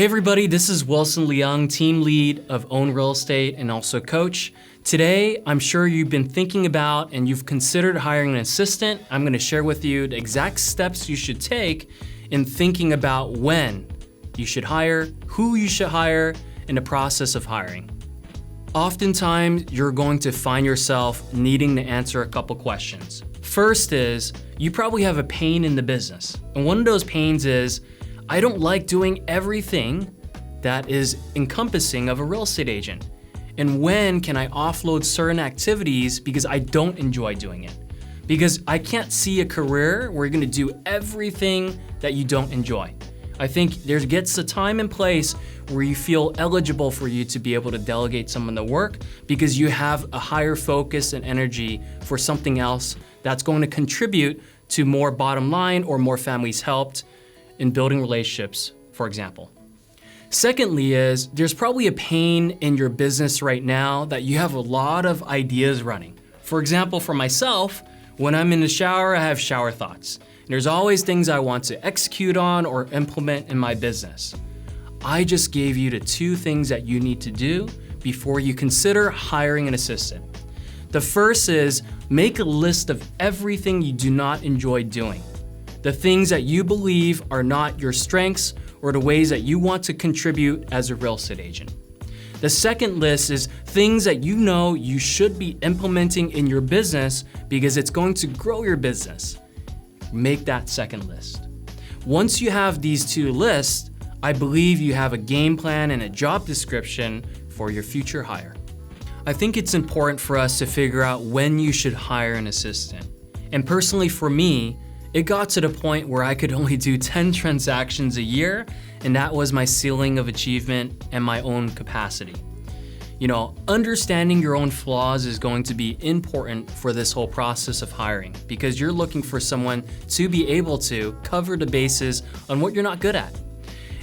Hey everybody, this is Wilson Leung, team lead of Own Real Estate and also coach. Today, I'm sure you've been thinking about and you've considered hiring an assistant. I'm going to share with you the exact steps you should take in thinking about when you should hire, who you should hire, and the process of hiring. Oftentimes, you're going to find yourself needing to answer a couple questions. First is, you probably have a pain in the business. And one of those pains is, I don't like doing everything that is encompassing of a real estate agent. And when can I offload certain activities because I don't enjoy doing it? Because I can't see a career where you're gonna do everything that you don't enjoy. I think there gets a time and place where you feel eligible for you to be able to delegate some of the work because you have a higher focus and energy for something else that's going to contribute to more bottom line or more families helped in building relationships, for example. Secondly is, there's probably a pain in your business right now that you have a lot of ideas running. For example, for myself, when I'm in the shower, I have shower thoughts. And there's always things I want to execute on or implement in my business. I just gave you the two things that you need to do before you consider hiring an assistant. The first is, make a list of everything you do not enjoy doing. The things that you believe are not your strengths or the ways that you want to contribute as a real estate agent. The second list is things that you know you should be implementing in your business because it's going to grow your business. Make that second list. Once you have these two lists, I believe you have a game plan and a job description for your future hire. I think it's important for us to figure out when you should hire an assistant. And personally for me, it got to the point where I could only do 10 transactions a year, and that was my ceiling of achievement and my own capacity. You know, understanding your own flaws is going to be important for this whole process of hiring because you're looking for someone to be able to cover the bases on what you're not good at.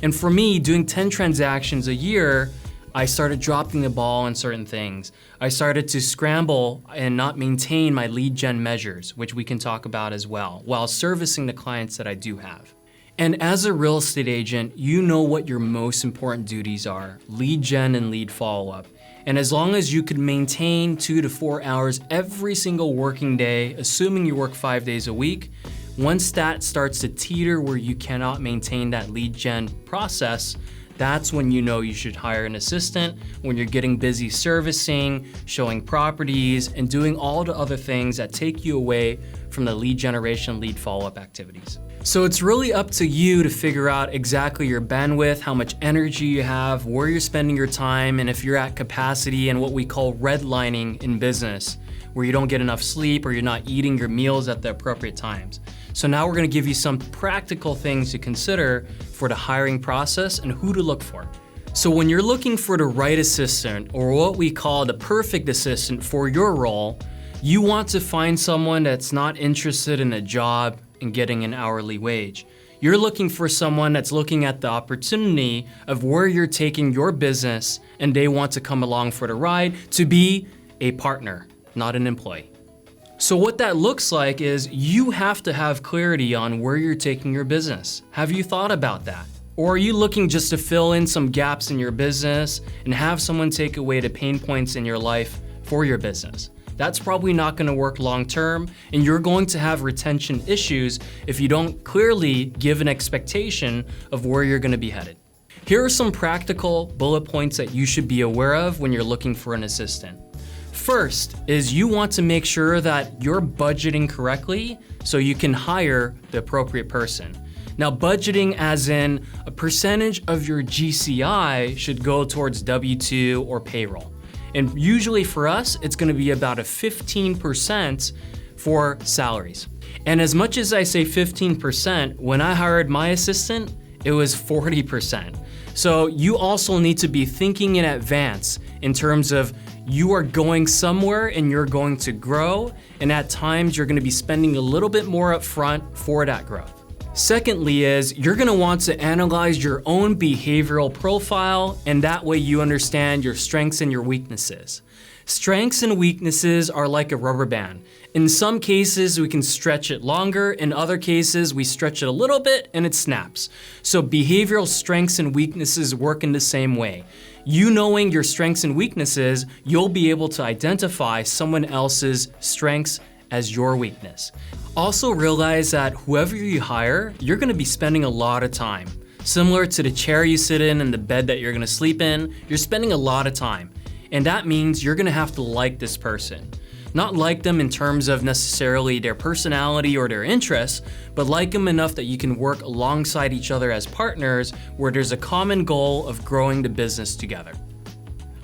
And for me, doing 10 transactions a year, I started dropping the ball on certain things. I started to scramble and not maintain my lead gen measures, which we can talk about as well, while servicing the clients that I do have. And as a real estate agent, you know what your most important duties are, lead gen and lead follow-up. And as long as you could maintain 2 to 4 hours every single working day, assuming you work 5 days a week, once that starts to teeter where you cannot maintain that lead gen process, that's when you know you should hire an assistant, when you're getting busy servicing, showing properties, and doing all the other things that take you away from the lead generation, lead follow-up activities. So it's really up to you to figure out exactly your bandwidth, how much energy you have, where you're spending your time, and if you're at capacity and what we call redlining in business, where you don't get enough sleep or you're not eating your meals at the appropriate times. So now we're gonna give you some practical things to consider for the hiring process and who to look for. So when you're looking for the right assistant, or what we call the perfect assistant for your role, you want to find someone that's not interested in a job and getting an hourly wage. You're looking for someone that's looking at the opportunity of where you're taking your business and they want to come along for the ride to be a partner, not an employee. So what that looks like is you have to have clarity on where you're taking your business. Have you thought about that? Or are you looking just to fill in some gaps in your business and have someone take away the pain points in your life for your business? That's probably not gonna work long term, and you're going to have retention issues if you don't clearly give an expectation of where you're gonna be headed. Here are some practical bullet points that you should be aware of when you're looking for an assistant. First is you want to make sure that you're budgeting correctly so you can hire the appropriate person. Now, budgeting as in a percentage of your GCI should go towards W-2 or payroll. And usually for us, it's gonna be about a 15% for salaries. And as much as I say 15%, when I hired my assistant, it was 40%. So you also need to be thinking in advance in terms of you are going somewhere and you're going to grow, and at times you're gonna be spending a little bit more upfront for that growth. Secondly is you're gonna want to analyze your own behavioral profile, and that way you understand your strengths and your weaknesses. Strengths and weaknesses are like a rubber band. In some cases, we can stretch it longer. In other cases, we stretch it a little bit and it snaps. So behavioral strengths and weaknesses work in the same way. You knowing your strengths and weaknesses, you'll be able to identify someone else's strengths as your weakness. Also realize that whoever you hire, you're gonna be spending a lot of time. Similar to the chair you sit in and the bed that you're gonna sleep in, you're spending a lot of time. And that means you're gonna have to like this person. Not like them in terms of necessarily their personality or their interests, but like them enough that you can work alongside each other as partners where there's a common goal of growing the business together.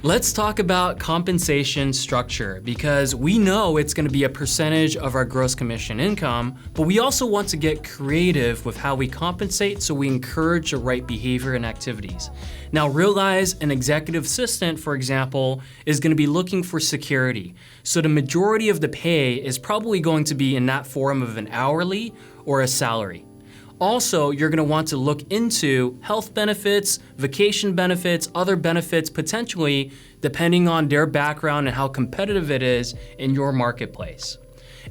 Let's talk about compensation structure because we know it's going to be a percentage of our gross commission income, but we also want to get creative with how we compensate so we encourage the right behavior and activities. Now realize an executive assistant, for example, is going to be looking for security. So the majority of the pay is probably going to be in that form of an hourly or a salary. Also, you're gonna want to look into health benefits, vacation benefits, other benefits potentially, depending on their background and how competitive it is in your marketplace.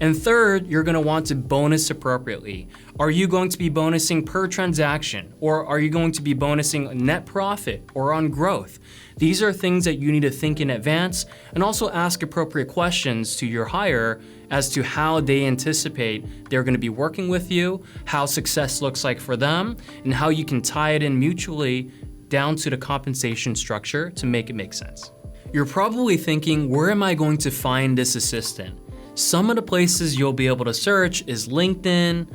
And third, you're gonna want to bonus appropriately. Are you going to be bonusing per transaction? Or are you going to be bonusing net profit or on growth? These are things that you need to think in advance and also ask appropriate questions to your hire as to how they anticipate they're gonna be working with you, how success looks like for them, and how you can tie it in mutually down to the compensation structure to make it make sense. You're probably thinking, where am I going to find this assistant? Some of the places you'll be able to search is LinkedIn,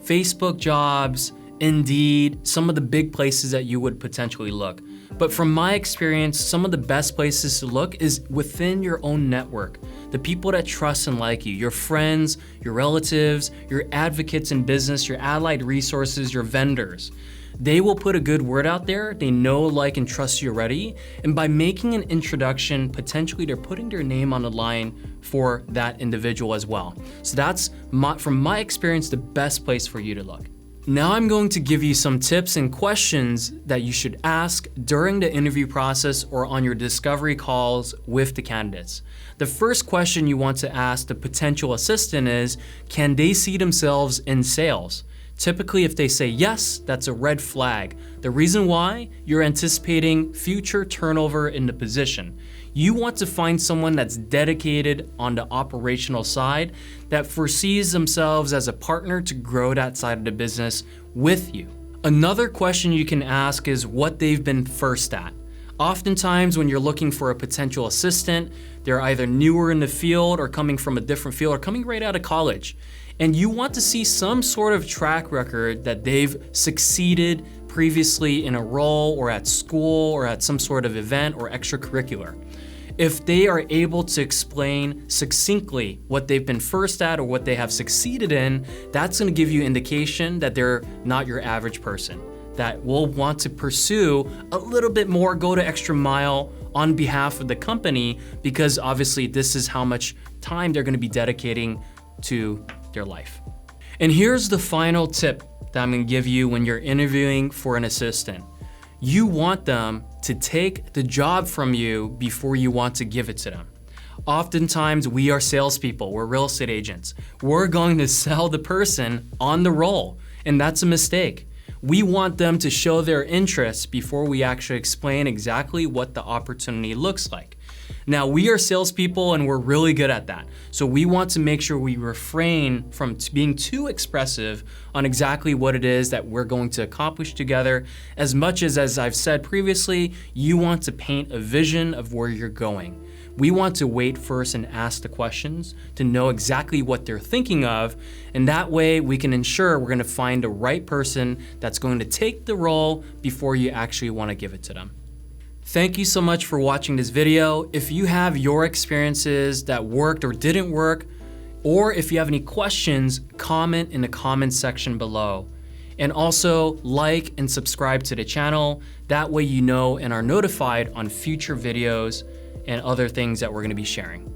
Facebook jobs, Indeed, some of the big places that you would potentially look. But from my experience, some of the best places to look is within your own network. The people that trust and like you, your friends, your relatives, your advocates in business, your allied resources, your vendors. They will put a good word out there. They know, like, and trust you already. And by making an introduction, potentially they're putting their name on the line for that individual as well. So that's, from my experience, the best place for you to look. Now I'm going to give you some tips and questions that you should ask during the interview process or on your discovery calls with the candidates. The first question you want to ask the potential assistant is, can they see themselves in sales? Typically, if they say yes, that's a red flag. The reason why? You're anticipating future turnover in the position. You want to find someone that's dedicated on the operational side, that foresees themselves as a partner to grow that side of the business with you. Another question you can ask is what they've been first at. Oftentimes when you're looking for a potential assistant, they're either newer in the field or coming from a different field or coming right out of college. And you want to see some sort of track record that they've succeeded previously in a role or at school or at some sort of event or extracurricular. If they are able to explain succinctly what they've been first at or what they have succeeded in, that's going to give you indication that they're not your average person, that will want to pursue a little bit more, go the extra mile on behalf of the company, because obviously this is how much time they're going to be dedicating to their life. And here's the final tip that I'm going to give you when you're interviewing for an assistant. You want them to take the job from you before you want to give it to them. Oftentimes we are salespeople, we're real estate agents. We're going to sell the person on the role, and that's a mistake. We want them to show their interest before we actually explain exactly what the opportunity looks like. Now, we are salespeople and we're really good at that. So we want to make sure we refrain from being too expressive on exactly what it is that we're going to accomplish together. As much as I've said previously, you want to paint a vision of where you're going. We want to wait first and ask the questions to know exactly what they're thinking of, and that way we can ensure we're going to find the right person that's going to take the role before you actually want to give it to them. Thank you so much for watching this video. If you have your experiences that worked or didn't work, or if you have any questions, comment in the comments section below. And also like and subscribe to the channel. That way you know and are notified on future videos and other things that we're going to be sharing.